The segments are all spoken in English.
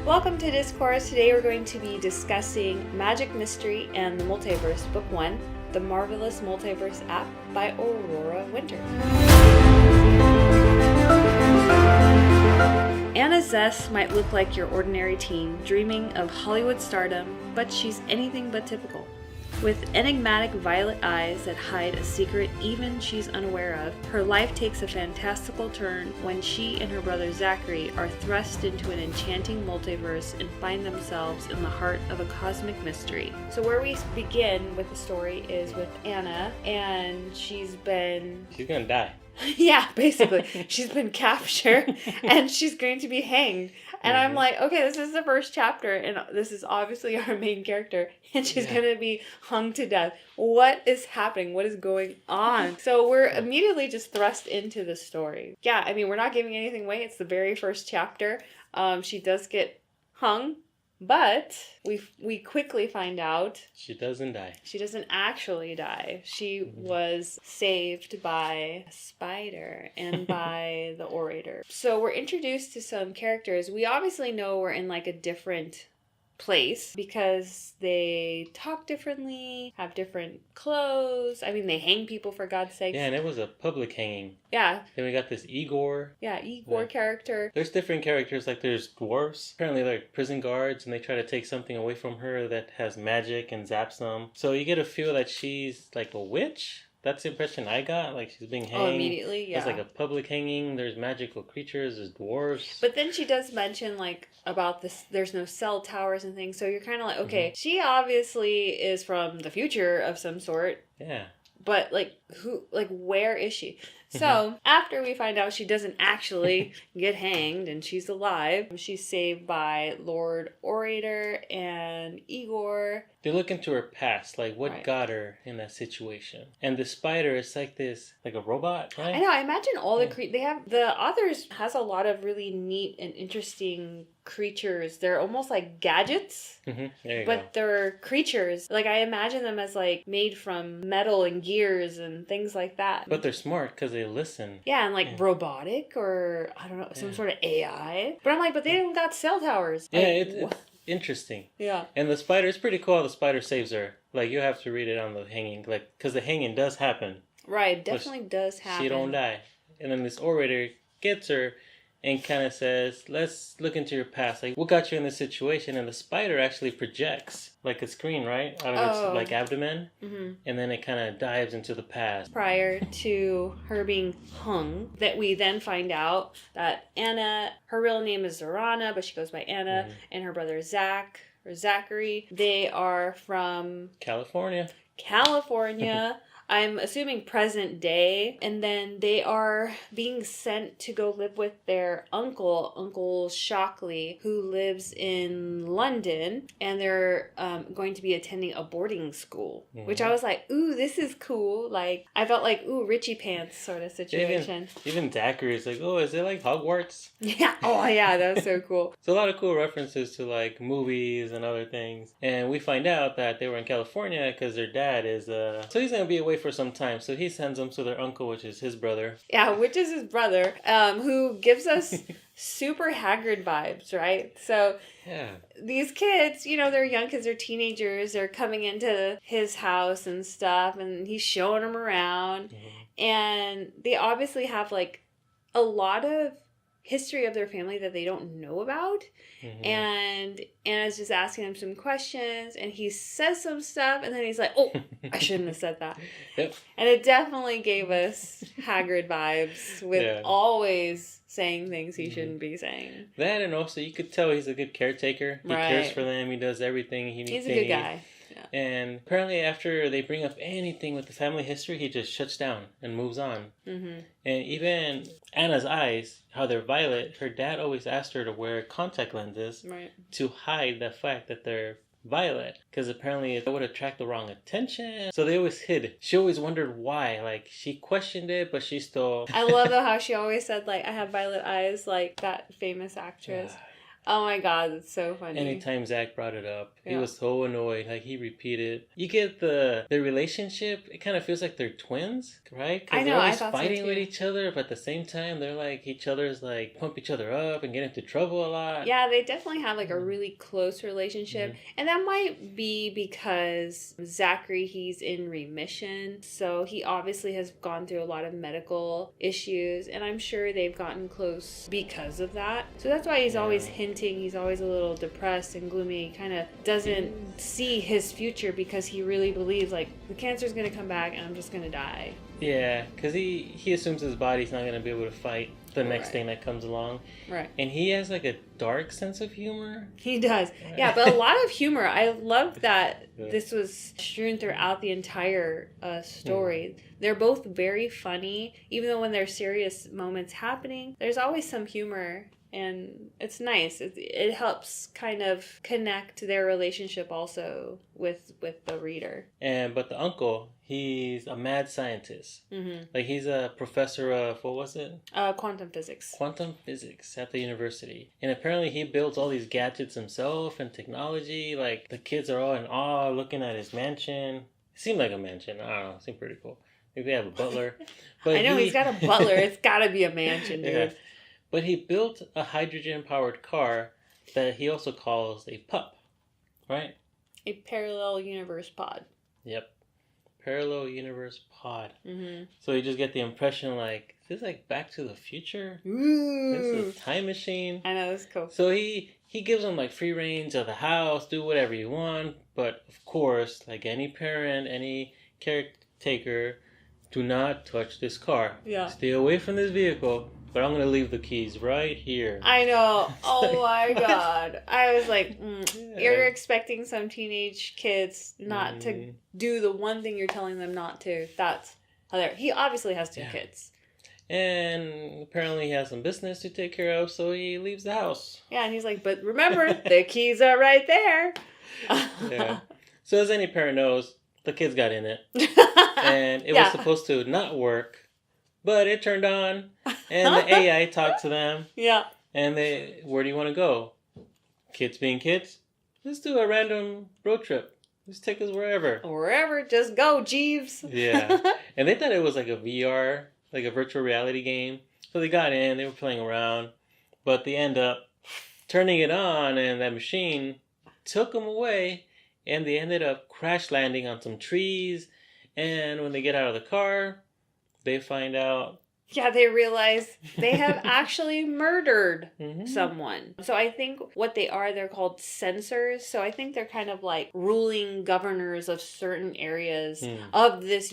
Welcome to Discourse. Today we're going to be discussing Magic Mystery and the Multiverse, Book 1, The Marvelous Multiverse App by Aurora Winter. Anna Zess might look like your ordinary teen, dreaming of Hollywood stardom, but she's anything but typical. With enigmatic violet eyes that hide a secret even she's unaware of, her life takes a fantastical turn when she and her brother Zachary are thrust into an enchanting multiverse and find themselves in the heart of a cosmic mystery. So where we begin with the story is with Anna, and she's gonna die. Yeah, basically. She's been captured and she's going to be hanged. And I'm like, okay, this is the first chapter and this is obviously our main character and she's going to be hung to death. What is happening? What is going on? So we're immediately just thrust into the story. Yeah, I mean, we're not giving anything away. It's the very first chapter. She does get hung. But we quickly find out she doesn't die. She doesn't actually die. She was saved by a spider and by the orator. So we're introduced to some characters. We obviously know we're in like a different place because they talk differently, have different clothes. I mean, they hang people for God's sake. Yeah, and it was a public hanging. Yeah. Then we got this Igor. Yeah, Igor character. There's different characters, like there's dwarves. Apparently they're prison guards and they try to take something away from her that has magic and zaps them. So you get a feel that she's like a witch. That's the impression I got. Like she's being hanged. Oh, immediately, yeah. It's like a public hanging. There's magical creatures. There's dwarves. But then she does mention like about this. There's no cell towers and things. So you're kind of like, okay, she obviously is from the future of some sort. Yeah. But where is she? So after we find out she doesn't actually get hanged and she's alive, she's saved by Lord Orator and Igor. They look into her past, like what got her in that situation. And the spider is like this, like a robot, right? I know. I imagine all the authors has a lot of really neat and interesting creatures. They're almost like gadgets, but they're creatures. Like I imagine them as like made from metal and gears and things like that. But they're smart because they listen. Yeah, and like robotic or I don't know, some sort of AI. But I'm like, but they don't got cell towers. Yeah, like, it's interesting. Yeah. And the spider, it's pretty cool how the spider saves her. Like you have to read it on the hanging, like because the hanging does happen. Right, definitely does happen. She don't die. And then this orator gets her and kind of says, let's look into your past. Like, what got you in this situation? And the spider actually projects like a screen, right? Out of its like abdomen. Mm-hmm. And then it kind of dives into the past. Prior to her being hung, that we then find out that Anna, her real name is Zorana, but she goes by Anna, and her brother Zachary, they are from California. I'm assuming present day, and then they are being sent to go live with their Uncle Shockley, who lives in London, and they're going to be attending a boarding school, which I was like, ooh, this is cool. Like, I felt like, ooh, Richie Pants sort of situation. Even Zachary is like, oh, is it like Hogwarts? Yeah. Oh, yeah, that was so cool. So a lot of cool references to like movies and other things. And we find out that they were in California because their dad is, so he's going to be away for some time, so he sends them to their uncle, which is his brother. Yeah, which is his brother, who gives us super Haggard vibes, right? So these kids, they're young kids, they're teenagers, they're coming into his house and stuff, and he's showing them around, and they obviously have like a lot of history of their family that they don't know about. And Anna's just asking him some questions and he says some stuff and then he's like, oh, I shouldn't have said that. Yep. And it definitely gave us Haggard vibes with always saying things he shouldn't be saying. That, and also you could tell he's a good caretaker. He cares for them. He does everything he needs. He's a good guy. Yeah. And apparently after they bring up anything with the family history, he just shuts down and moves on. And even Anna's eyes, how they're violet, her dad always asked her to wear contact lenses to hide the fact that they're violet, because apparently it would attract the wrong attention. So they always hid. She always wondered why. Like, she questioned it, but she still... I love though how she always said, like, I have violet eyes, like that famous actress. Oh my god, that's so funny. Anytime Zach brought it up, he was so annoyed. Like, he repeated. You get the relationship. It kind of feels like they're twins, right? Because they're always fighting with each other, but at the same time, they're like each other's like pump each other up and get into trouble a lot. Yeah, they definitely have like a really close relationship, and that might be because Zachary, he's in remission, so he obviously has gone through a lot of medical issues, and I'm sure they've gotten close because of that. So that's why he's always hinting. He's always a little depressed and gloomy. He kind of doesn't see his future because he really believes like the cancer's going to come back and I'm just going to die. Yeah, because he assumes his body's not going to be able to fight the next thing that comes along. Right. And he has like a dark sense of humor. He does. Yeah, but a lot of humor. I love that this was strewn throughout the entire story. They're both very funny. Even though when there's serious moments happening, there's always some humor. And it's nice. It helps kind of connect their relationship also with the reader. But the uncle, he's a mad scientist. Like, he's a professor of, what was it? Quantum physics. Quantum physics at the university. And apparently he builds all these gadgets himself and technology. Like, the kids are all in awe looking at his mansion. It seemed like a mansion. I don't know. It seemed pretty cool. Maybe they have a butler. But I know, he's got a butler. It's got to be a mansion, dude. Yeah. But he built a hydrogen-powered car that he also calls a pup, right? A parallel universe pod. Yep. Parallel universe pod. So you just get the impression like, is this like Back to the Future? Ooh. This is a time machine. I know, that's cool. So he gives him like free range of the house, do whatever you want. But of course, like any parent, any caretaker, do not touch this car. Yeah. Stay away from this vehicle. But I'm going to leave the keys right here. I know. Oh my god. I was like, you're expecting some teenage kids not to do the one thing you're telling them not to. That's hilarious. He obviously has two kids. And apparently he has some business to take care of, so he leaves the house. Yeah, and he's like, but remember, the keys are right there. Yeah. So as any parent knows, the kids got in it. And it was supposed to not work. But it turned on, and the AI talked to them. Yeah. And where do you want to go? Kids being kids, let's do a random road trip. Just take us wherever. Wherever, just go, Jeeves. Yeah. And they thought it was like a VR, like a virtual reality game. So they got in, they were playing around, but they end up turning it on, and that machine took them away, and they ended up crash landing on some trees. And when they get out of the car, they find out. Yeah, they realize they have actually murdered someone. So I think what they are, they're called censors. So I think they're kind of like ruling governors of certain areas of this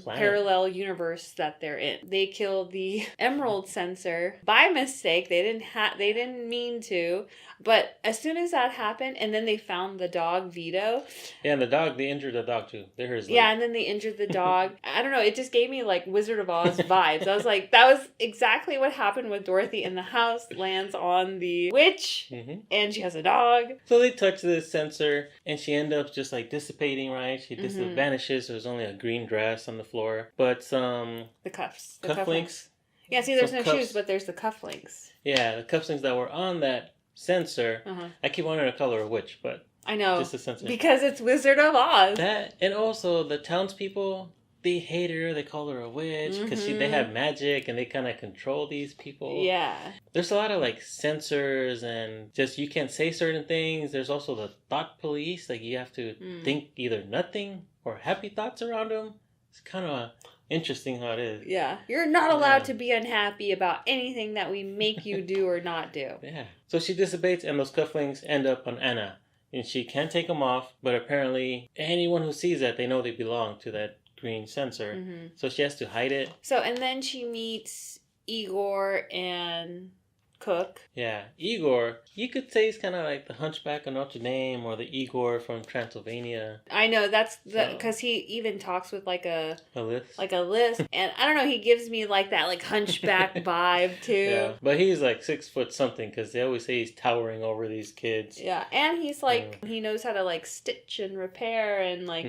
parallel universe that they're in. They killed the Emerald censor by mistake. They didn't mean to. But as soon as that happened, and then they found the dog Vito. Yeah, and they injured the dog too. They hurt his leg. Yeah, and then they injured the dog. I don't know, it just gave me like Wizard of Oz vibes. I was like, that was exactly what happened with Dorothy in the house. Lands on the witch, and she has a dog. So they touch this sensor, and she ends up just like dissipating, right? She just vanishes. There's only a green dress on the floor. But some... The cuffs. Cufflinks. Yeah, see, there's no shoes, but there's the cufflinks. Yeah, the cufflinks that were on that sensor. I keep wondering the color of which, but I know, just the sensor, because it's Wizard of Oz. That, and also the townspeople, they hate her. They call her a witch because they have magic and they kind of control these people. Yeah, there's a lot of like censors and just you can't say certain things. There's also the thought police. Like you have to think either nothing or happy thoughts around them. It's kind of interesting how it is. Yeah. You're not allowed to be unhappy about anything that we make you do or not do. Yeah. So she dissipates and those cufflinks end up on Anna. And she can't take them off, but apparently anyone who sees that, they know they belong to that green sensor. So she has to hide it. So, and then she meets Igor and Cook. Yeah. Igor, you could say he's kind of like the Hunchback of Notre Dame or the Igor from Transylvania. I know, that's because he even talks with like a list. Like a list. And I don't know, he gives me like that like Hunchback vibe too. Yeah, but he's like 6 foot something because they always say he's towering over these kids. Yeah, and he's like, he knows how to like stitch and repair and like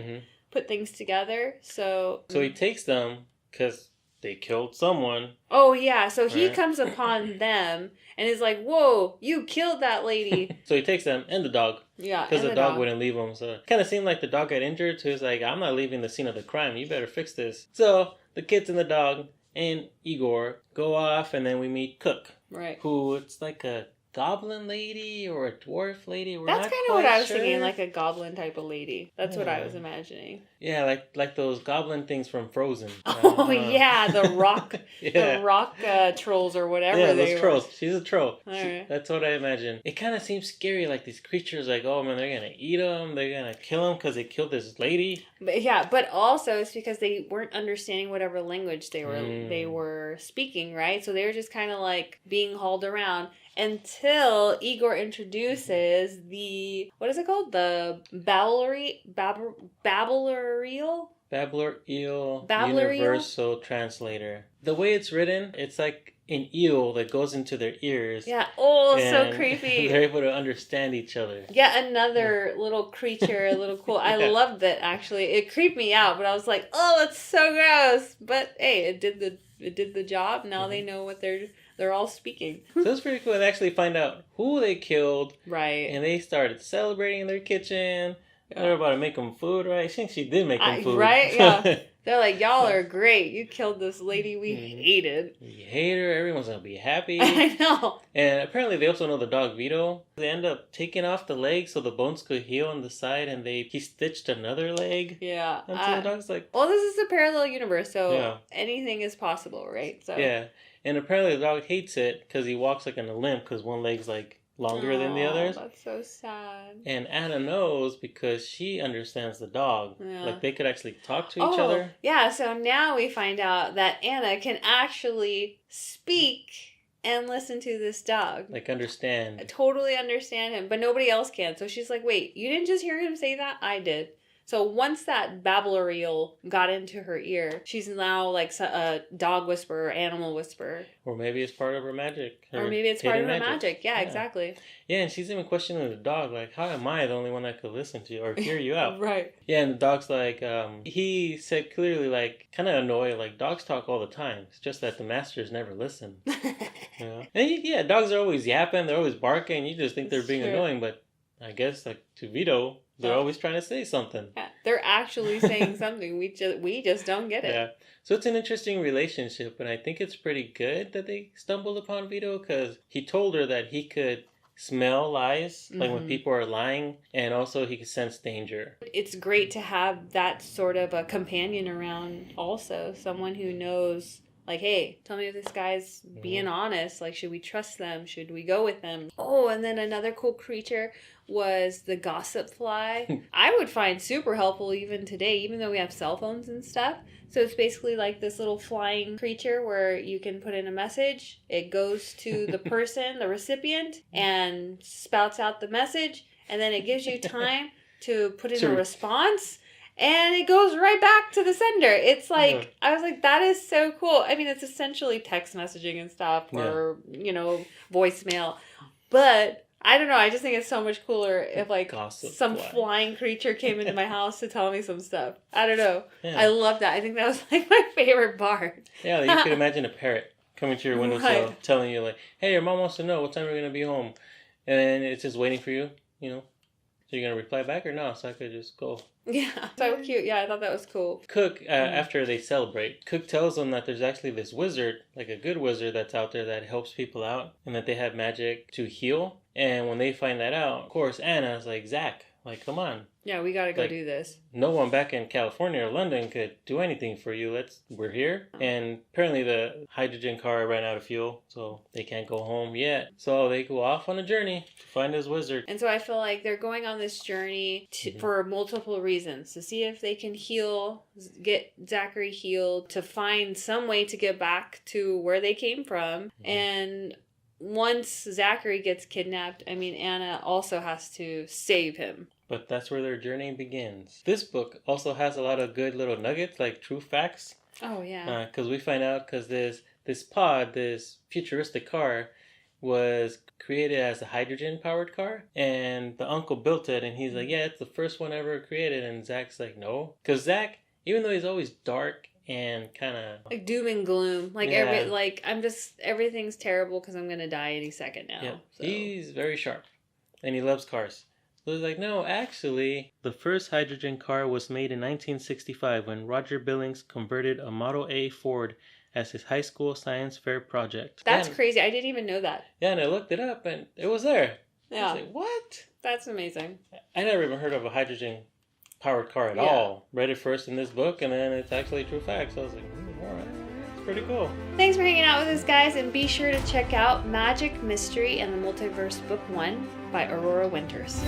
put things together. So he takes them because they killed someone. Oh, yeah. So he comes upon them and is like, whoa, you killed that lady. So he takes them and the dog. Yeah, because the dog wouldn't leave him. So it kind of seemed like the dog got injured. So he's like, I'm not leaving the scene of the crime. You better fix this. So the kids and the dog and Igor go off, and then we meet Cook. Right. Who, it's like a goblin lady or a dwarf lady. That's kind of what I was thinking, like a goblin type of lady. That's what I was imagining. Yeah, like those goblin things from Frozen. Oh yeah, the rock, the rock trolls or whatever. Yeah, those trolls. She's a troll. Right. That's what I imagine. It kind of seems scary, like these creatures. Like, oh man, they're gonna eat them. They're gonna kill them because they killed this lady. But also it's because they weren't understanding whatever language they were speaking, right? So they were just kind of like being hauled around. Until Igor introduces the, what is it called? The Babbler Eel Universal Translator. The way it's written, it's like an eel that goes into their ears. Yeah. Oh, so creepy. They're able to understand each other. Yeah, another little creature, a little cool. I loved it, actually. It creeped me out, but I was like, oh, that's so gross. But hey, it did the job. Now they know what they're all speaking. So it's pretty cool to actually find out who they killed. Right. And they started celebrating in their kitchen. Yeah. They were about to make them food, right? I think she did make them food. Right? Yeah. They're like, y'all are great. You killed this lady we hated. We hate her. Everyone's going to be happy. I know. And apparently they also know the dog Vito. They end up taking off the leg so the bones could heal on the side, and he stitched another leg. Yeah. And so the dog's like... Well, this is a parallel universe, so anything is possible, right? So yeah. And apparently the dog hates it because he walks like in a limp because one leg's like longer than the others. That's so sad. And Anna knows because she understands the dog. Yeah. Like they could actually talk to each other. Yeah, so now we find out that Anna can actually speak and listen to this dog. Like understand. I totally understand him, but nobody else can. So she's like, wait, you didn't just hear him say that? I did. So once that Babbler Eel got into her ear, she's now like a dog whisperer, animal whisperer. Or maybe it's part of her magic. Or maybe it's part of her magic. Yeah, exactly. Yeah, and she's even questioning the dog, like, how am I the only one that could listen to you or hear you out? Right. Yeah, and the dog's like, he said clearly, like, kind of annoyed, like, dogs talk all the time. It's just that the masters never listen. You know? And dogs are always yapping, they're always barking, you just think they're being annoying, but I guess, like, to Vito... They're always trying to say something. Yeah, they're actually saying something. We just don't get it. Yeah. So it's an interesting relationship, and I think it's pretty good that they stumbled upon Vito because he told her that he could smell lies, like when people are lying, and also he could sense danger. It's great to have that sort of a companion around also. Someone who knows... Like, hey, tell me if this guy's being honest. Like, should we trust them? Should we go with them? Oh, and then another cool creature was the gossip fly. I would find super helpful even today, even though we have cell phones and stuff. So it's basically like this little flying creature where you can put in a message. It goes to the person, the recipient, and spouts out the message. And then it gives you time to put in a response. And it goes right back to the sender. It's like, I was like, that is so cool. I mean, it's essentially text messaging and stuff or, voicemail. But I don't know. I just think it's so much cooler if like some flying creature came into my house to tell me some stuff. I don't know. Yeah. I love that. I think that was like my favorite part. Yeah, you could imagine a parrot coming to your windowsill telling you like, hey, your mom wants to know what time we're going to be home. And then it's just waiting for you, So you're going to reply back or no? So I could just go. Yeah, so cute. Yeah, I thought that was cool. Cook, after they celebrate, Cook tells them that there's actually this wizard, like a good wizard that's out there that helps people out and that they have magic to heal. And when they find that out, of course, Anna's like, Zach, like, come on. Yeah, we got to go do this. No one back in California or London could do anything for you. We're here. And apparently the hydrogen car ran out of fuel, so they can't go home yet. So they go off on a journey to find this wizard. And so I feel like they're going on this journey for multiple reasons. To see if they can get Zachary healed, to find some way to get back to where they came from. And once Zachary gets kidnapped, I mean, Anna also has to save him. But that's where their journey begins. This book also has a lot of good little nuggets, like true facts. Oh, yeah. Because we find out because this pod, this futuristic car, was created as a hydrogen-powered car. And the uncle built it, and he's like, yeah, it's the first one ever created. And Zach's like, no. Because Zach, even though he's always dark and kind of like doom and gloom. Like everything's terrible because I'm gonna die any second now. Yeah, so. He's very sharp, and he loves cars. So it's like, no, actually, the first hydrogen car was made in 1965 when Roger Billings converted a Model A Ford as his high school science fair project. That's crazy. I didn't even know that. Yeah, and I looked it up, and it was there. Yeah. I was like, what? That's amazing. I never even heard of a hydrogen-powered car at all. Read it first in this book, and then it's actually true fact. So I was like, all right, it's pretty cool. Thanks for hanging out with us, guys, and be sure to check out Magic, Mystery, and the Multiverse Book 1 by Aurora Winters.